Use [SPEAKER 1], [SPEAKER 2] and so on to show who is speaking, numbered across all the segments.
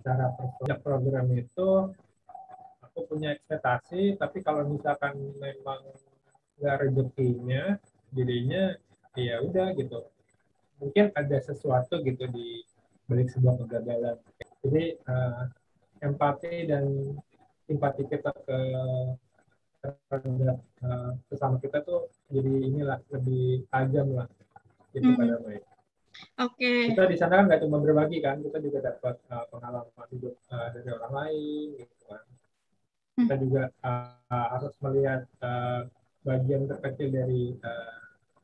[SPEAKER 1] secara personal program itu aku punya ekspektasi, tapi kalau misalkan memang nggak rezekinya, jadinya ya udah gitu. Mungkin ada sesuatu gitu di balik sebuah kegagalan. Jadi empati dan simpati kita terhadap sesama kita tuh jadi inilah lebih tajam lah gitu pada baik.
[SPEAKER 2] Oke.
[SPEAKER 1] Kita di sana kan nggak cuma berbagi kan, kita juga dapat pengalaman hidup dari orang lain gitu kan. Kita juga harus melihat bagian terkecil dari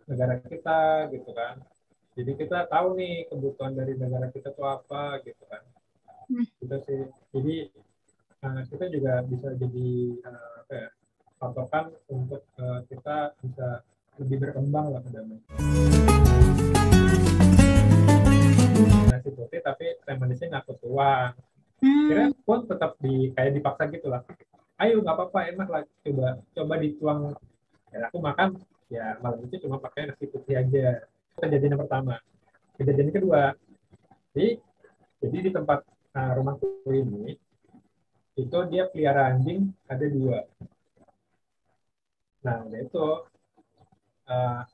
[SPEAKER 1] negara kita gitu kan. Jadi kita tahu nih kebutuhan dari negara kita tuh apa gitu kan. Gitu sih. Jadi kita juga bisa jadi patokan untuk kita bisa lebih berkembang lah ke dalam. Nasi putih tapi teh manisnya ngaku tuang. Kira pun tetap kayak dipaksa gitu lah. Ayo nggak apa-apa, enak lah, coba dituang. Ya, aku makan ya malam itu cuma pakai nasi putih aja. Kejadian yang pertama. Kejadian yang kedua, jadi di tempat rumahku ini itu dia pelihara anjing ada 2. Nah itu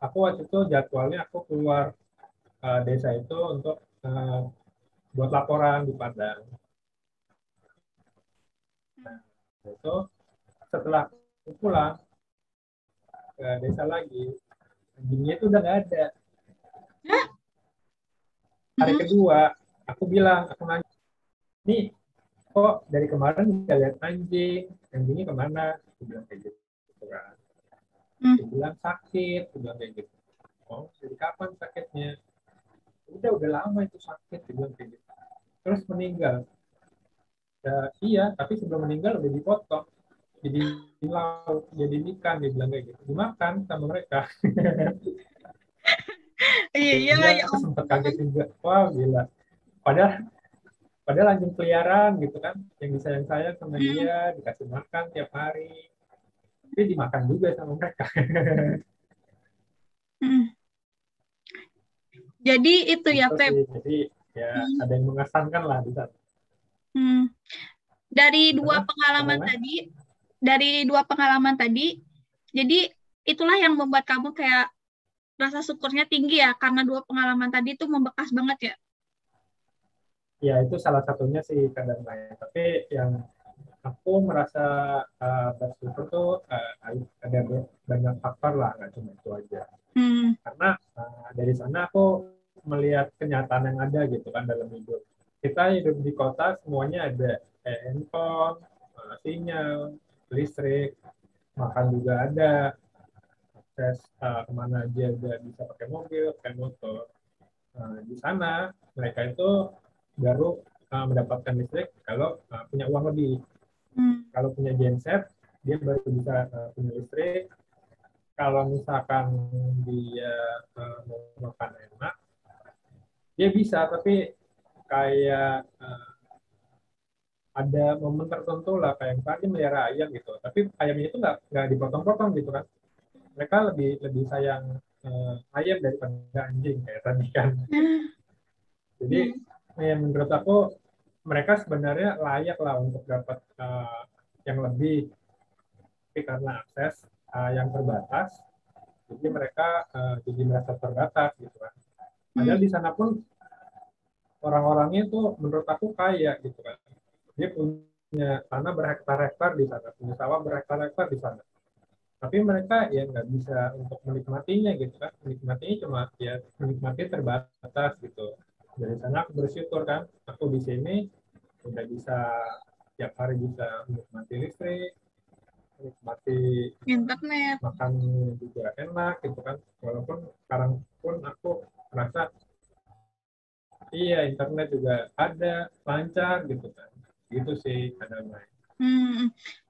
[SPEAKER 1] aku waktu itu jadwalnya aku keluar desa itu untuk buat laporan di Padang. Nah itu setelah aku pulang ke desa lagi, anjingnya itu udah nggak ada. Hari kedua aku nanya, nih kok dari kemarin nggak lihat anjingnya kemana? Aku bilang kayak gitu kan. Dia bilang sakit, dia bilang kayak gitu. Oh, dari kapan sakitnya? Udah lama itu sakit, dia bilang kayak gitu. Terus meninggal. Ya, iya, tapi sebelum meninggal udah dipotong. Jadi lauk, jadi ikan, dia bilang kayak gitu. Dimakan sama mereka.
[SPEAKER 2] Iya, ya.
[SPEAKER 1] Aku sempat kaget juga. Wah, gila. Padahal anjing peliharaan gitu kan, yang disayang-sayang sama dia, dikasih makan tiap hari. Tapi dimakan juga sama mereka.
[SPEAKER 2] Jadi itu ya, Feb.
[SPEAKER 1] Jadi ya ada yang mengesankan lah di sana.
[SPEAKER 2] Dari dua pengalaman tadi, jadi itulah yang membuat kamu kayak rasa syukurnya tinggi ya, karena 2 pengalaman tadi itu membekas banget ya.
[SPEAKER 1] Ya itu salah satunya sih kadang lain. Tapi yang aku merasa bersyukur tuh ada banyak faktor lah, nggak cuma itu aja. Karena dari sana aku melihat kenyataan yang ada gitu kan dalam hidup. Kita hidup di kota semuanya ada handphone, sinyal, listrik, makan juga ada, akses kemana aja udah bisa pakai mobil, pakai motor. Di sana mereka itu baru mendapatkan listrik kalau punya uang lebih. Kalau punya genset, dia baru bisa punya listrik. Kalau misalkan dia mau makan enak, dia bisa, tapi kayak ada momen tertentu lah, kayak misalnya dia melihara ayam gitu, tapi ayamnya itu nggak dipotong-potong gitu kan. Mereka lebih sayang ayam daripada anjing kayak tadi kan. Jadi menurut aku mereka sebenarnya layak lah untuk dapat yang lebih, tapi karena akses yang terbatas, jadi mereka jadi merasa terbatas gitu kan. Padahal di sana pun orang-orangnya itu menurut aku kaya gitu kan. Dia punya tanah berhektar-hektar di sana, punya sawah berhektar-hektar di sana. Tapi mereka ya nggak bisa untuk menikmatinya gitu kan. Menikmatinya cuma ya menikmati terbatas gitu. Dari sana aku bersyukur kan, aku di sini udah bisa tiap hari bisa menikmati listrik, menikmati
[SPEAKER 2] internet,
[SPEAKER 1] makan juga enak gitu kan. Walaupun sekarang pun aku merasa iya internet juga ada lancar gitu kan. Gitu sih kadang.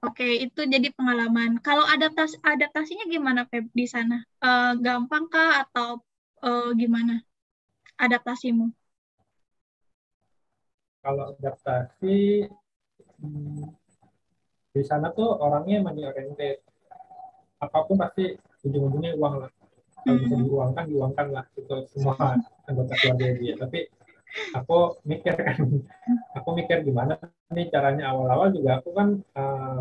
[SPEAKER 2] Oke, itu jadi pengalaman. Kalau adaptasinya gimana, Feb, di sana? Gampang kah atau gimana adaptasimu?
[SPEAKER 1] Kalau adaptasi di sana tuh orangnya money oriented. Apapun pasti ujung-ujungnya uang lah. Kalau bisa diuangkan lah itu semua anggota keluarga dia. Tapi aku mikir kan, aku mikir gimana nih caranya. Awal-awal juga aku kan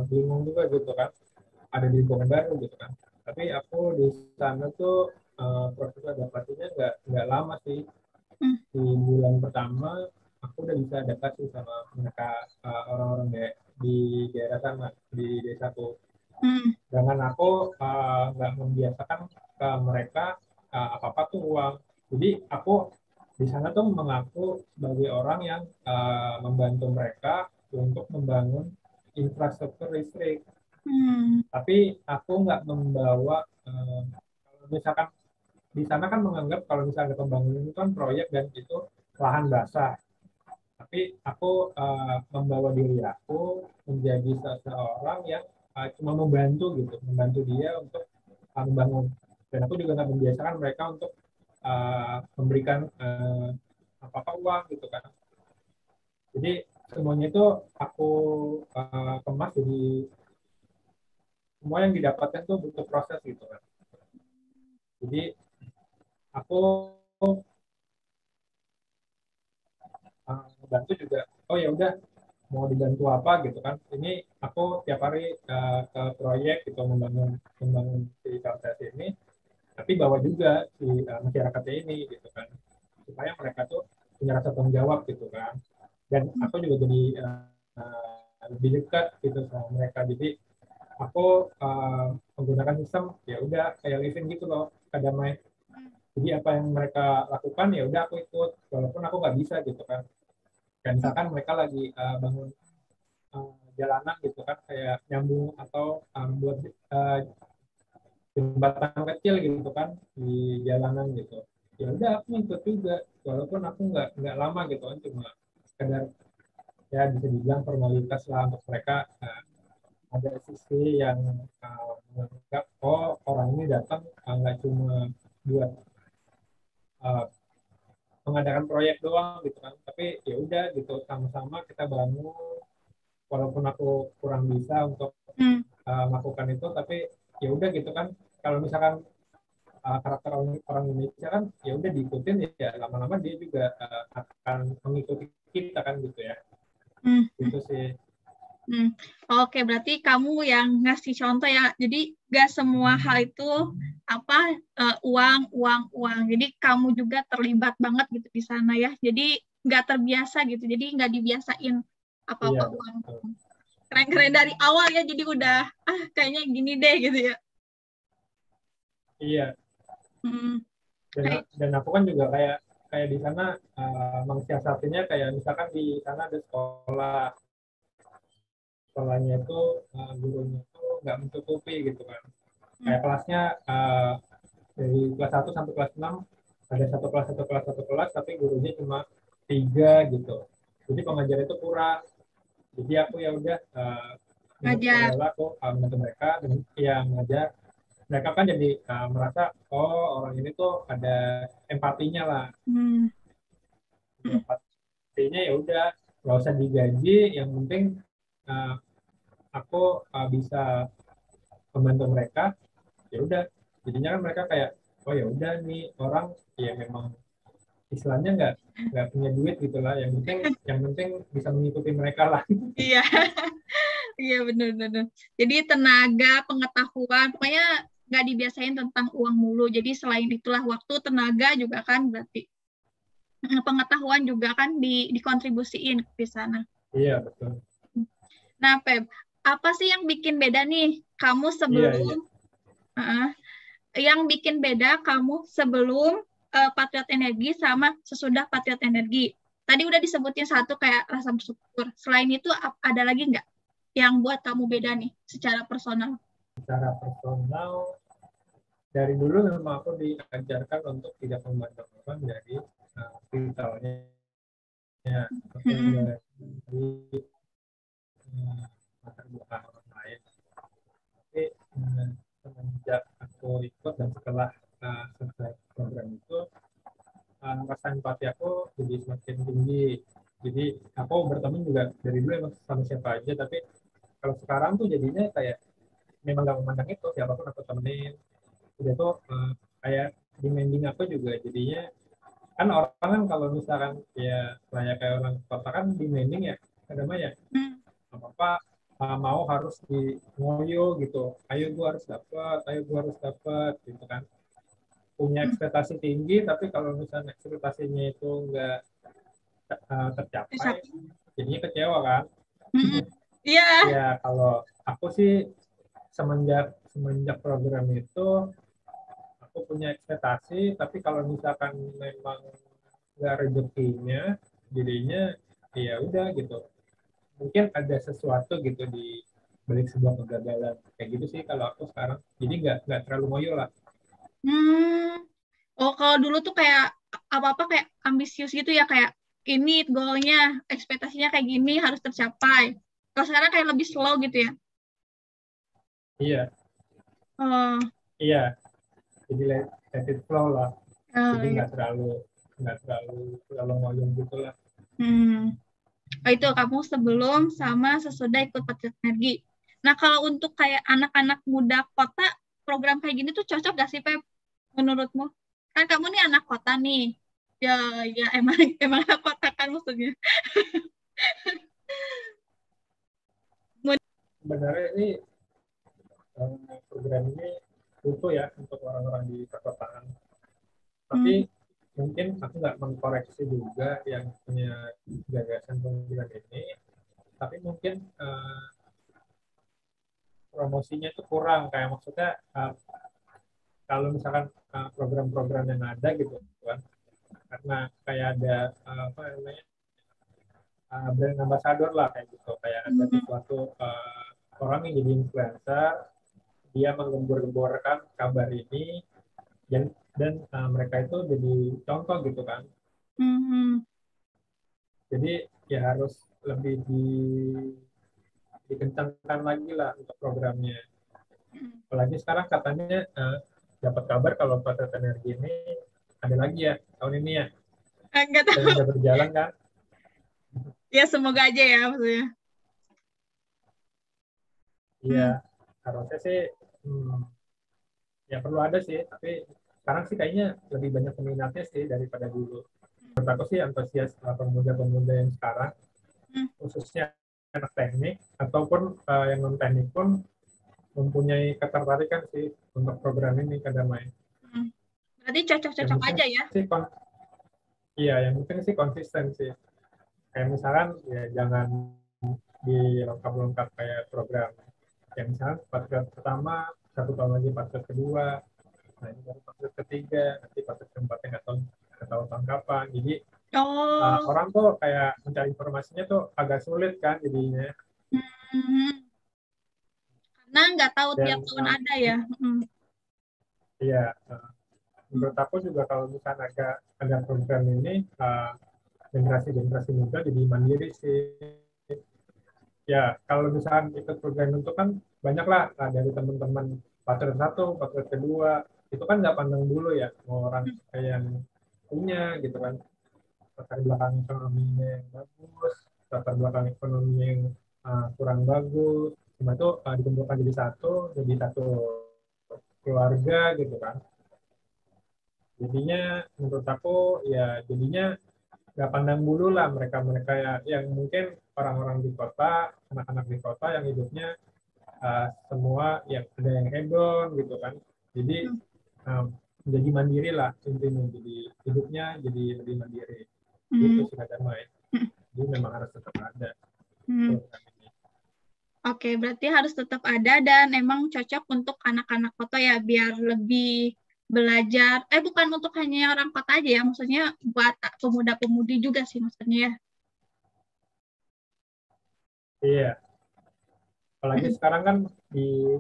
[SPEAKER 1] bingung juga gitu kan, ada di lingkungan baru gitu kan. Tapi aku di sana tuh proses adaptasinya nggak lama sih.
[SPEAKER 2] Hmm.
[SPEAKER 1] Di bulan pertama aku udah bisa adaptasi sama mereka, orang-orang di daerah sana, di desaku.
[SPEAKER 2] Hmm.
[SPEAKER 1] Dengan aku nggak membiasakan ke mereka apa-apa tuh uang. Jadi aku di sana tuh mengaku sebagai orang yang membantu mereka untuk membangun infrastruktur listrik.
[SPEAKER 2] Hmm.
[SPEAKER 1] Tapi aku nggak membawa, kalau misalkan di sana kan menganggap kalau misalnya pembangunan itu kan proyek dan itu lahan basah. Tapi aku membawa diri aku menjadi seseorang yang cuma membantu gitu, membantu dia untuk membangun. Dan aku juga nggak membiasakan mereka untuk memberikan apa-apa uang gitu kan. Jadi semuanya itu aku kemas, jadi semua yang didapatkan tuh butuh proses gitu kan. Jadi aku bantu juga, oh ya udah mau dibantu apa gitu kan. Ini aku tiap hari ke proyek gitu, membangun membangun si KPS ini, tapi bawa juga si masyarakatnya ini gitu kan, supaya mereka tuh punya rasa tanggung jawab gitu kan. Dan aku juga jadi lebih dekat gitu sama mereka. Jadi aku menggunakan sistem ya udah kayak living gitu loh, kadamai. Jadi apa yang mereka lakukan ya udah aku ikut, walaupun aku nggak bisa gitu kan. Dan misalkan mereka lagi bangun jalanan gitu kan, kayak nyambung atau buat jembatan kecil gitu kan di jalanan gitu, ya udah aku ikut juga, walaupun aku nggak lama gitu kan, cuma sekedar ya bisa dibilang formalitas lah untuk mereka. Ada sisi yang menganggap oh orang ini datang nggak cuma buat uh, mengadakan proyek doang gitu kan, tapi ya udah gitu sama-sama kita bangun, walaupun aku kurang bisa untuk
[SPEAKER 2] Hmm.
[SPEAKER 1] melakukan itu, tapi ya udah gitu kan. Kalau misalkan karakter orang Indonesia kan ya udah diikutin, ya lama-lama dia juga akan mengikuti kita kan gitu ya.
[SPEAKER 2] Hmm.
[SPEAKER 1] Itu sih.
[SPEAKER 2] Hmm. Oke, berarti kamu yang ngasih contoh ya. Jadi gak semua hal itu apa uang, uang, uang. Jadi kamu juga terlibat banget gitu di sana ya. Jadi nggak terbiasa gitu. Jadi nggak dibiasain
[SPEAKER 1] Iya,
[SPEAKER 2] apa-apa uang.
[SPEAKER 1] betul.
[SPEAKER 2] Keren-keren dari awal ya. Jadi udah kayaknya gini deh gitu ya.
[SPEAKER 1] Iya.
[SPEAKER 2] Hmm.
[SPEAKER 1] Dan aku kan juga kayak kayak di sana mensiasatinya, kayak misalkan di sana ada sekolah, sekolahnya itu gurunya itu nggak mencukupi gitu kan. Kayak kelasnya dari kelas 1 sampai kelas 6, ada satu kelas, tapi gurunya cuma 3 gitu. Jadi pengajar itu kurang. Jadi aku ya udah
[SPEAKER 2] Ngajar.
[SPEAKER 1] rela aku membantu mereka dan yang mengajar. Mereka kan jadi merasa oh orang ini tuh ada empatinya lah.
[SPEAKER 2] Hmm.
[SPEAKER 1] Empatinya ya udah nggak usah digaji, yang penting uh, aku bisa membantu mereka, ya udah. Jadinya kan mereka kayak oh ya udah nih orang ya memang istilahnya nggak punya duit gitulah, yang penting bisa mengikuti mereka lah.
[SPEAKER 2] Iya. Iya benar-benar. Jadi tenaga, pengetahuan, pokoknya nggak dibiasain tentang uang mulu. Jadi selain itulah waktu, tenaga juga kan berarti pengetahuan juga kan dikontribusiin di sana.
[SPEAKER 1] Iya betul.
[SPEAKER 2] Nah, Feb, apa sih yang bikin beda nih kamu
[SPEAKER 1] Iya iya.
[SPEAKER 2] sebelum yang bikin beda kamu sebelum Patriot Energi sama sesudah Patriot Energi? Tadi udah disebutin satu kayak rasa bersyukur. Selain itu ada lagi nggak yang buat kamu beda nih secara personal?
[SPEAKER 1] Secara personal, dari dulu memang aku diajarkan untuk tidak memandang orang dari vitalnya, atau
[SPEAKER 2] Hmm.
[SPEAKER 1] dari latar belakang orang lain. Tapi semenjak aku ikut dan setelah selesai program itu, rasa empati aku jadi semakin tinggi. Jadi aku berteman juga dari dulu emang sama siapa aja, tapi kalau sekarang tuh jadinya kayak memang gak memandang itu, siapapun aku temenin. Udah tuh kayak demanding aku juga jadinya kan orang kan kalau misalkan ya kayak orang kota kan demanding ya, kadang ya
[SPEAKER 2] Hmm.
[SPEAKER 1] apa apa mau harus di ngoyo gitu, ayo gua harus dapat, ayo gua harus dapat gitu kan, punya
[SPEAKER 2] Hmm.
[SPEAKER 1] ekspektasi tinggi, tapi kalau misalnya ekspektasinya itu nggak tercapai,
[SPEAKER 2] Siapa?
[SPEAKER 1] jadinya kecewa kan.
[SPEAKER 2] Hmm. Iya.
[SPEAKER 1] Ya kalau aku sih semenjak semenjak program itu aku punya ekspektasi, tapi kalau misalkan memang nggak rezekinya, jadinya ya udah gitu, mungkin ada sesuatu gitu di balik sebuah kegagalan kayak gitu sih kalau aku sekarang, jadi nggak terlalu ngoyo lah.
[SPEAKER 2] Hmm. Oh, kalau dulu tuh kayak apa-apa kayak ambisius gitu ya, kayak ini goalnya, ekspektasinya kayak gini harus tercapai. Kalau sekarang kayak lebih slow gitu ya.
[SPEAKER 1] Iya,
[SPEAKER 2] Oh,
[SPEAKER 1] iya, jadi let it flow lah, jadi
[SPEAKER 2] iya.
[SPEAKER 1] nggak terlalu ngoyo gitu lah.
[SPEAKER 2] Hmm. Oh, itu kamu sebelum sama sesudah ikut Patriot Energi. Nah, kalau untuk kayak anak-anak muda kota, program kayak gini tuh cocok gak sih, Pep, menurutmu? Kan kamu nih anak kota nih. Ya, ya emang emang anak kota kan maksudnya.
[SPEAKER 1] Sebenarnya ini program ini butuh ya untuk orang-orang di perkotaan, tapi
[SPEAKER 2] Hmm.
[SPEAKER 1] mungkin aku nggak mengkoreksi juga yang punya gagasan pemikiran ini, tapi mungkin promosinya itu kurang, kayak maksudnya kalau misalkan program-program yang ada gitu kan, karena kayak ada apa namanya brand ambassador lah kayak gitu, kayak ada
[SPEAKER 2] Hmm.
[SPEAKER 1] sesuatu orang yang jadi influencer, dia menggembor-gemborkan kabar ini, dan mereka itu jadi contoh gitu kan,
[SPEAKER 2] Hmm.
[SPEAKER 1] jadi ya harus lebih dikencangkan lagi lah untuk programnya.
[SPEAKER 2] Hmm.
[SPEAKER 1] Apalagi sekarang katanya dapat kabar kalau Patriot Energi ini ada lagi ya tahun ini ya,
[SPEAKER 2] Enggak
[SPEAKER 1] dan
[SPEAKER 2] tahu.
[SPEAKER 1] udah berjalan kan.
[SPEAKER 2] Ya semoga aja ya maksudnya.
[SPEAKER 1] Iya,
[SPEAKER 2] Hmm.
[SPEAKER 1] harusnya sih hmm, ya perlu ada sih, tapi sekarang sih kayaknya lebih banyak peminatnya sih daripada dulu. Menurut aku sih antusias pemuda-pemuda yang sekarang,
[SPEAKER 2] Hmm.
[SPEAKER 1] khususnya anak teknik ataupun yang non teknik pun mempunyai ketertarikan sih untuk program ini Kadamai.
[SPEAKER 2] Hmm. Berarti
[SPEAKER 1] Yang
[SPEAKER 2] cocok-cocok
[SPEAKER 1] penting
[SPEAKER 2] aja ya.
[SPEAKER 1] sih iya, yang penting sih konsisten sih. Kayak misalkan ya jangan dilengkap-lengkap kayak program. Kayak misalkan paket pertama, 1 tahun lagi paket kedua, nah ini baru paket ketiga, nanti paket keempatnya nggak tahu tahun kapan. Jadi
[SPEAKER 2] Oh.
[SPEAKER 1] orang tuh kayak mencari informasinya tuh agak sulit kan jadinya.
[SPEAKER 2] Hmm. Karena nggak tahu tiap
[SPEAKER 1] Dan
[SPEAKER 2] tahun ada ya. Hmm.
[SPEAKER 1] iya, menurut aku juga kalau misalnya ada program ini, generasi-generasi muda jadi mandiri sih. Ya, kalau misalkan ikut program itu kan banyak lah dari teman-teman patriot satu, patriot kedua, itu kan nggak pandang dulu ya, mau orang kayak yang punya gitu kan, latar belakang ekonominya yang bagus, latar belakang ekonomi yang kurang bagus, cuma itu dikumpulkan jadi satu keluarga gitu kan. Jadinya menurut aku ya jadinya nggak pandang bulu lah mereka-mereka ya, yang mungkin orang-orang di kota, anak-anak di kota yang hidupnya semua yang ada yang hedon gitu kan, jadi
[SPEAKER 2] Hmm.
[SPEAKER 1] uh, menjadi mandiri lah intinya, jadi hidupnya jadi lebih mandiri, itu
[SPEAKER 2] Hmm.
[SPEAKER 1] sudah damai,
[SPEAKER 2] Hmm.
[SPEAKER 1] jadi memang harus tetap ada
[SPEAKER 2] Hmm.
[SPEAKER 1] program ini.
[SPEAKER 2] Oke, berarti harus tetap ada dan emang cocok untuk anak-anak kota ya, biar lebih belajar. Bukan untuk hanya orang kota aja ya, maksudnya buat pemuda-pemudi juga sih maksudnya ya.
[SPEAKER 1] Iya, apalagi
[SPEAKER 2] Mm.
[SPEAKER 1] sekarang kan di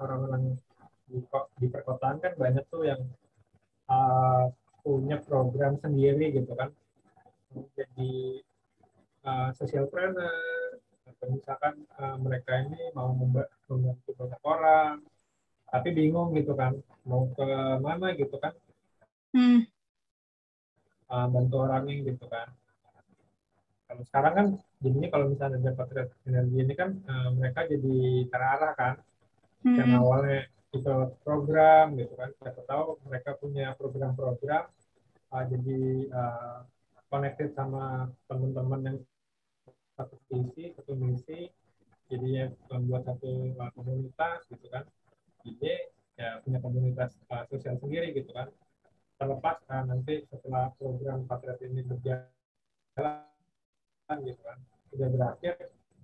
[SPEAKER 1] orang-orang di perkotaan kan banyak tuh yang uh, punya program sendiri gitu kan, jadi social planner, atau misalkan mereka ini mau membantu banyak orang tapi bingung gitu kan mau ke mana gitu kan,
[SPEAKER 2] Hmm.
[SPEAKER 1] bantu orangnya gitu kan. Kalau sekarang kan jadinya kalau misalnya ada Patriot Energi ini kan mereka jadi terarah kan, yang
[SPEAKER 2] Hmm.
[SPEAKER 1] awalnya itu program gitu kan, siapa tahu mereka punya program-program jadi connected sama teman-teman yang satu visi, satu misi, jadinya membuat satu komunitas gitu kan. Jadi ya punya komunitas sosial sendiri gitu kan. Terlepas nanti setelah program Patriot ini berjalan gitu kan, sudah berakhir,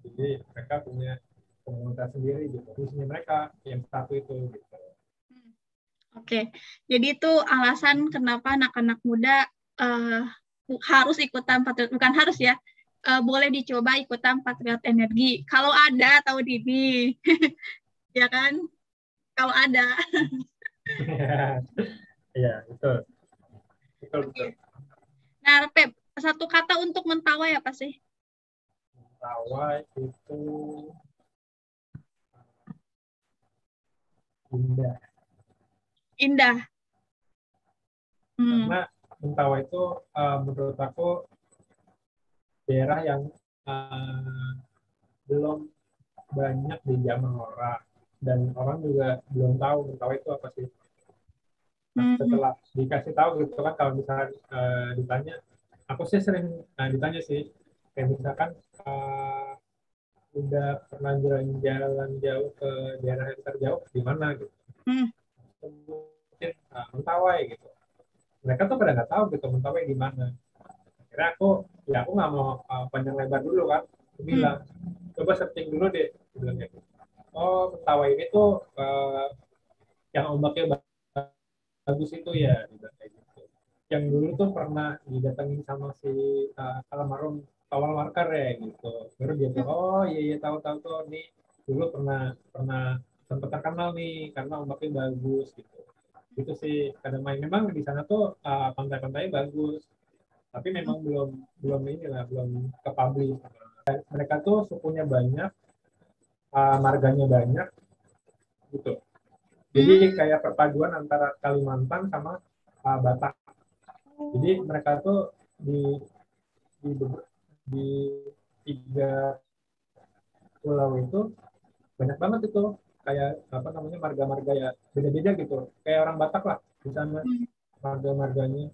[SPEAKER 1] jadi mereka punya komunitas sendiri gitu. Misinya mereka yang satu itu gitu.
[SPEAKER 2] Oke, jadi itu alasan kenapa anak-anak muda harus ikutan Patriot, bukan harus ya, boleh dicoba ikutan Patriot Energi. Kalau ada tahun ini, ya kan? Kalau ada.
[SPEAKER 1] Iya, betul. Betul, betul.
[SPEAKER 2] Nah, Pep, satu kata untuk mentawai apa sih?
[SPEAKER 1] Mentawai itu indah.
[SPEAKER 2] Indah.
[SPEAKER 1] Karena Mentawai itu menurut aku daerah yang belum banyak dijamah orang, dan orang juga belum tahu Mentawai itu apa sih. Nah, setelah dikasih tahu gitu kan, kalau misalnya ditanya, aku sih sering ditanya sih, kayak misalkan udah pernah jalan-jalan jauh ke daerah yang terjauh di mana gitu, mungkin Mentawai gitu. Mereka tuh pada nggak tahu gitu Mentawai di mana. Akhirnya aku nggak mau panjang lebar dulu kan, aku bilang coba searching dulu deh, bilang gitu. Oh, Mentawai ini tuh yang ombaknya bagus itu ya, kayak gitu. Yang dulu tuh pernah didatengin sama si almarhum Pawal Markar ya gitu. Baru dia bilang, oh iya iya tahu-tahu tuh nih, dulu pernah pernah sempat terkenal nih karena ombaknya bagus gitu. Itu sih kadang main, memang di sana tuh pantai-pantainya bagus, tapi memang belum inilah, belum ke publish. Mereka tuh sukunya banyak, marganya banyak gitu. Jadi kayak perpaduan antara Kalimantan sama Batak. Jadi mereka tuh di, di 3 pulau itu banyak banget itu kayak apa namanya, marga-marga ya beda-beda gitu. Kayak orang Batak lah di sana, marga-marganya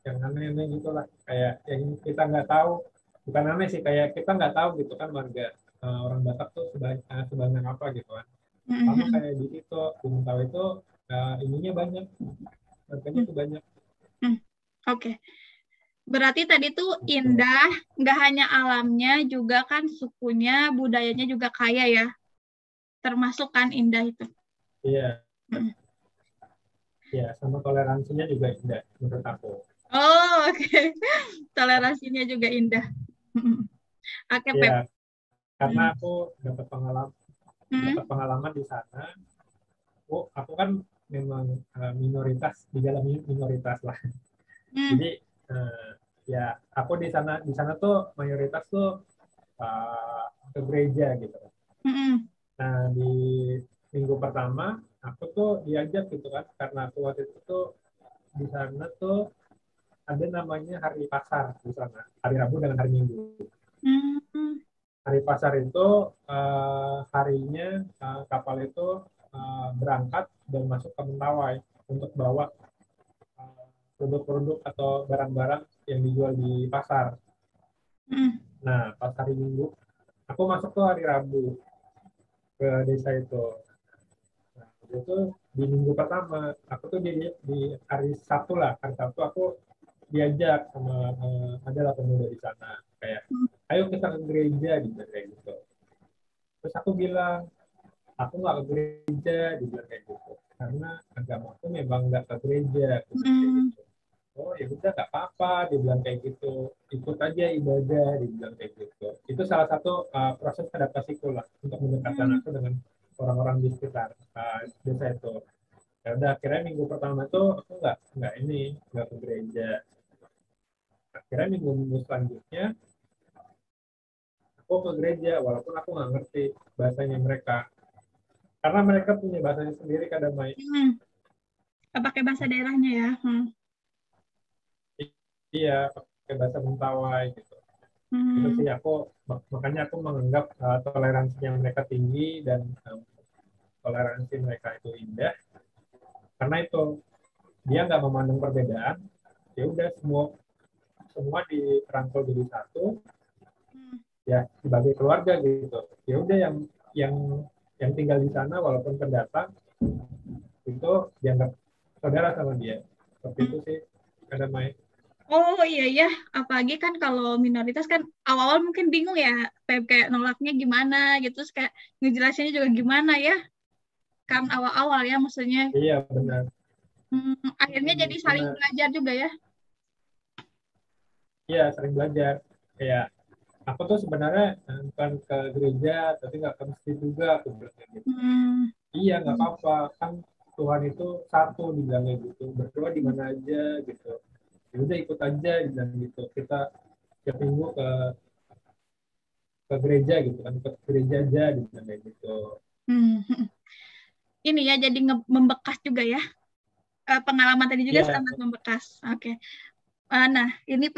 [SPEAKER 1] yang aneh-aneh gitu lah. Kayak yang kita nggak tahu, bukan aneh sih, kayak kita nggak tahu gitu kan marga orang Batak tuh sebanyak apa gitu kan. Sama kayak di situ, di Mentawai itu ininya banyak, marganya tuh banyak.
[SPEAKER 2] Oke. Berarti tadi tuh indah, nggak hanya alamnya, juga kan sukunya, budayanya juga kaya ya. Termasuk kan indah itu.
[SPEAKER 1] Iya. Ya, sama toleransinya juga indah menurut aku.
[SPEAKER 2] Oh, oke. Toleransinya juga indah. Oke, Pep.
[SPEAKER 1] Ya, karena aku dapat pengalaman di sana. Aku kan memang minoritas di dalam minoritas lah. Jadi ya aku di sana tuh mayoritas tuh ke gereja gitu. Nah, di minggu pertama aku tuh diajak gitu kan, karena aku waktu itu tuh di sana tuh ada namanya hari pasar di sana, hari Rabu dengan hari Minggu. Hari pasar itu harinya kapal itu berangkat dan masuk ke Mentawai untuk bawa produk-produk atau barang-barang yang dijual di pasar. Nah, pas hari Minggu, aku masuk tuh hari Rabu ke desa itu. Nah, itu di minggu pertama, aku tuh di hari Sabtu lah, hari Sabtu aku diajak sama adalah pemuda di sana, kayak ayo kita ke gereja gitu, kayak gitu. Terus aku bilang, aku nggak ke gereja, dibilang kayak gitu, karena agama aku memang nggak ke gereja, gitu. Oh ya udah nggak apa-apa, dibilang kayak gitu, ikut aja ibadah, dibilang kayak gitu. Itu salah satu proses adaptasiku lah untuk mendekatkan aku dengan orang-orang di sekitar desa itu. Ya udah, akhirnya minggu pertama tuh aku nggak ke gereja. Akhirnya minggu-minggu selanjutnya aku ke gereja, walaupun aku nggak ngerti bahasanya mereka, karena mereka punya bahasanya sendiri kadang Mai.
[SPEAKER 2] Pakai bahasa daerahnya ya.
[SPEAKER 1] Iya, pakai bahasa Mentawai gitu. Itu sih makanya aku menganggap toleransi yang mereka tinggi dan toleransi mereka itu indah, karena itu dia nggak memandang perbedaan, ya udah semua dirangkul jadi satu, ya sebagai keluarga gitu. Ya udah yang yang tinggal di sana walaupun pendatang itu dianggap saudara sama dia. Seperti itu sih kadang main.
[SPEAKER 2] Oh iya ya, apalagi kan kalau minoritas kan awal-awal mungkin bingung ya, kayak nolaknya gimana gitu, terus kayak ngejelasinnya juga gimana ya, kan awal-awal ya maksudnya.
[SPEAKER 1] Iya benar.
[SPEAKER 2] Akhirnya jadi saling
[SPEAKER 1] Benar.
[SPEAKER 2] belajar juga ya.
[SPEAKER 1] Iya sering belajar. Kayak aku tuh sebenarnya bukan ke gereja tapi nggak ke masjid juga aku bilang gitu.
[SPEAKER 2] Hmm.
[SPEAKER 1] Iya nggak apa-apa kan Tuhan itu satu dibilangnya gitu, berdoa di mana aja gitu. Ya udah ikut aja dibilang gitu. Kita tiap minggu ke gereja gitu kan, ke gereja aja dibilang gitu.
[SPEAKER 2] Hmm. Ini ya jadi membekas juga ya. Pengalaman tadi juga
[SPEAKER 1] Iya.
[SPEAKER 2] sangat membekas. Oke. Nah, ini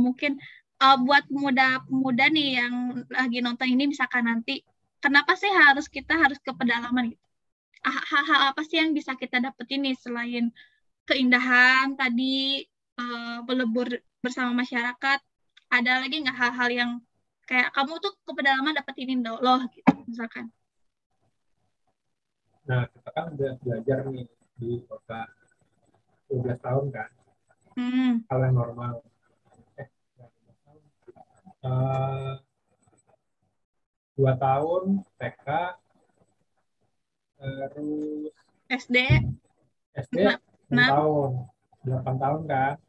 [SPEAKER 2] mungkin buat pemuda-pemuda nih yang lagi nonton ini misalkan nanti, kenapa sih kita harus ke pedalaman gitu? Hal-hal apa sih yang bisa kita dapetin nih selain keindahan tadi, melebur bersama masyarakat? Ada lagi nggak hal-hal yang kayak kamu tuh ke pedalaman dapet ini loh gitu misalkan?
[SPEAKER 1] Nah kita kan udah belajar nih di kota 12 tahun kan,
[SPEAKER 2] Hmm.
[SPEAKER 1] hal yang normal. Eh, 2 tahun TK, terus
[SPEAKER 2] SD
[SPEAKER 1] SD 6
[SPEAKER 2] 6.
[SPEAKER 1] tahun, 8 tahun kan,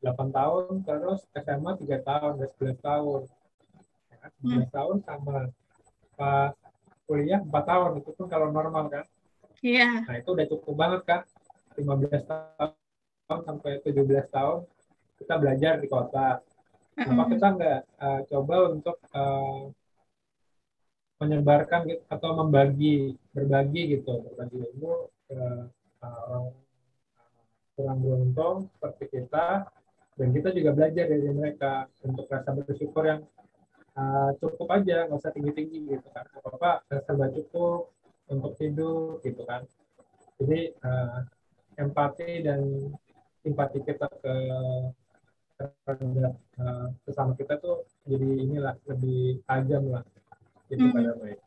[SPEAKER 1] 8 tahun, terus SMA 3 tahun, dan 11 tahun. Ya kan? 11 tahun sama pas kuliah 4 tahun, itu pun kalau normal kan.
[SPEAKER 2] Iya.
[SPEAKER 1] Nah itu udah cukup banget kan, 15 tahun sampai 17 tahun kita belajar di kota. Kenapa kita nggak coba untuk menyebarkan gitu, atau berbagi gitu, berbagi ilmu ke orang kurang beruntung seperti kita, dan kita juga belajar dari mereka untuk rasa bersyukur yang cukup aja, nggak usah tinggi-tinggi gitu kan, apa serba cukup untuk hidup gitu kan. Jadi empati dan simpati kita terhadap sesama kita tuh jadi inilah lebih tajam lah gitu pada baik.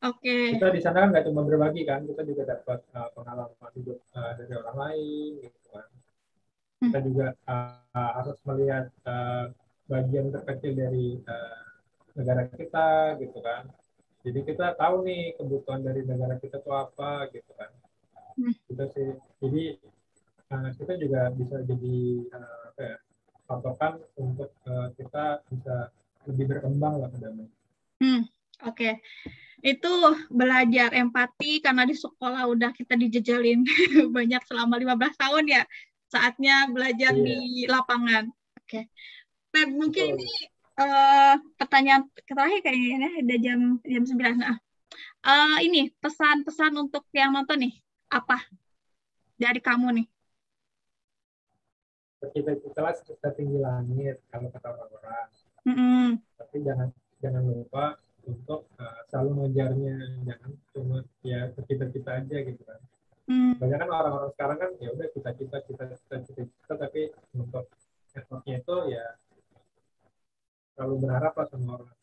[SPEAKER 2] Oke.
[SPEAKER 1] Kita di sana kan nggak cuma berbagi kan, kita juga dapat pengalaman hidup dari orang lain gitu kan. Kita juga harus melihat bagian terkecil dari negara kita gitu kan. Jadi kita tahu nih kebutuhan dari negara kita tuh apa gitu kan. Gitu sih. Jadi kita juga bisa jadi apa ya, patokan untuk kita bisa lebih berkembang lah ke dalam.
[SPEAKER 2] Oke. Itu belajar empati karena di sekolah udah kita dijejalin banyak selama 15 tahun ya. Saatnya belajar di lapangan. Oke. Mungkin ini pertanyaan terakhir kayaknya ada jam 9. Nah, ini pesan-pesan untuk yang nonton nih. Apa dari kamu nih?
[SPEAKER 1] Kita setinggi langit kalau kata orang-orang. Tapi jangan lupa untuk selalu mengejarnya, jangan cuma ya cita-cita aja gitu kan. Banyak kan orang-orang sekarang kan ya udah cita-cita tapi untuk effortnya itu ya selalu berharap lah sama orang.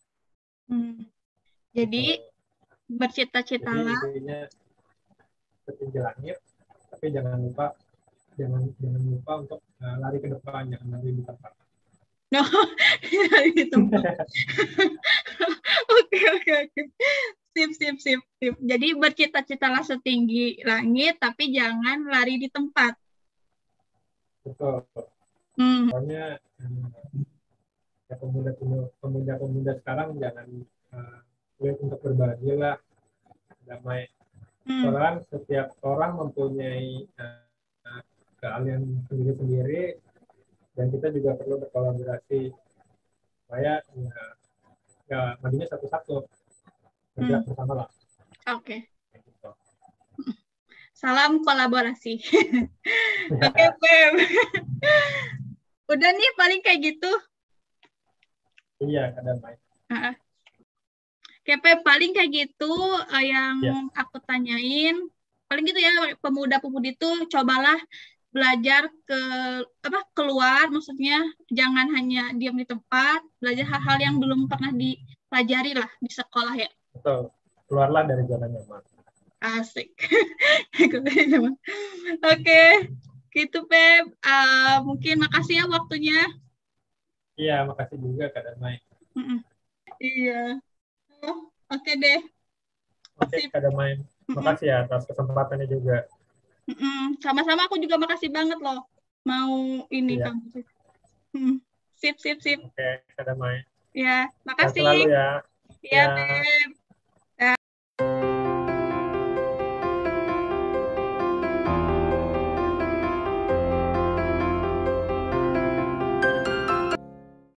[SPEAKER 2] Jadi
[SPEAKER 1] gitu.
[SPEAKER 2] bercita-citalah.
[SPEAKER 1] Jadi intinya setinggi langit, tapi jangan lupa untuk lari ke depan, jangan lari di tempat.
[SPEAKER 2] No, lari di tempat. Oke. Sip. Jadi bercita-citalah setinggi langit, tapi jangan lari di tempat.
[SPEAKER 1] Betul. Soalnya ya pemuda sekarang jangan sulit untuk berbagi lah, damai. Soalnya setiap orang mempunyai keahlian sendiri-sendiri, dan kita juga perlu berkolaborasi supaya ya majunya satu-satu, bergerak bersama lah.
[SPEAKER 2] Oke. Salam kolaborasi. Oke, Pem. Udah nih paling kayak gitu.
[SPEAKER 1] Iya, kadang main.
[SPEAKER 2] Oke, Pem, paling kayak gitu yang aku tanyain. Paling gitu ya, pemuda-pemudi itu cobalah belajar keluar, maksudnya jangan hanya diam di tempat, belajar hal-hal yang belum pernah dipelajari lah di sekolah ya.
[SPEAKER 1] Betul. Keluarlah dari zona nyaman.
[SPEAKER 2] Asik. Oke, gitu Pep. Mungkin makasih ya waktunya.
[SPEAKER 1] Iya, makasih juga Kak Damai.
[SPEAKER 2] Iya. Oke deh.
[SPEAKER 1] Oke, Kak Damai. Makasih ya atas kesempatannya juga.
[SPEAKER 2] Sama-sama, aku juga makasih banget loh. Mau ini
[SPEAKER 1] Iya.
[SPEAKER 2] kamu. Sip.
[SPEAKER 1] Oke, Kak Damai.
[SPEAKER 2] Ya, makasih.
[SPEAKER 1] Selalu ya.
[SPEAKER 2] Iya, Pep.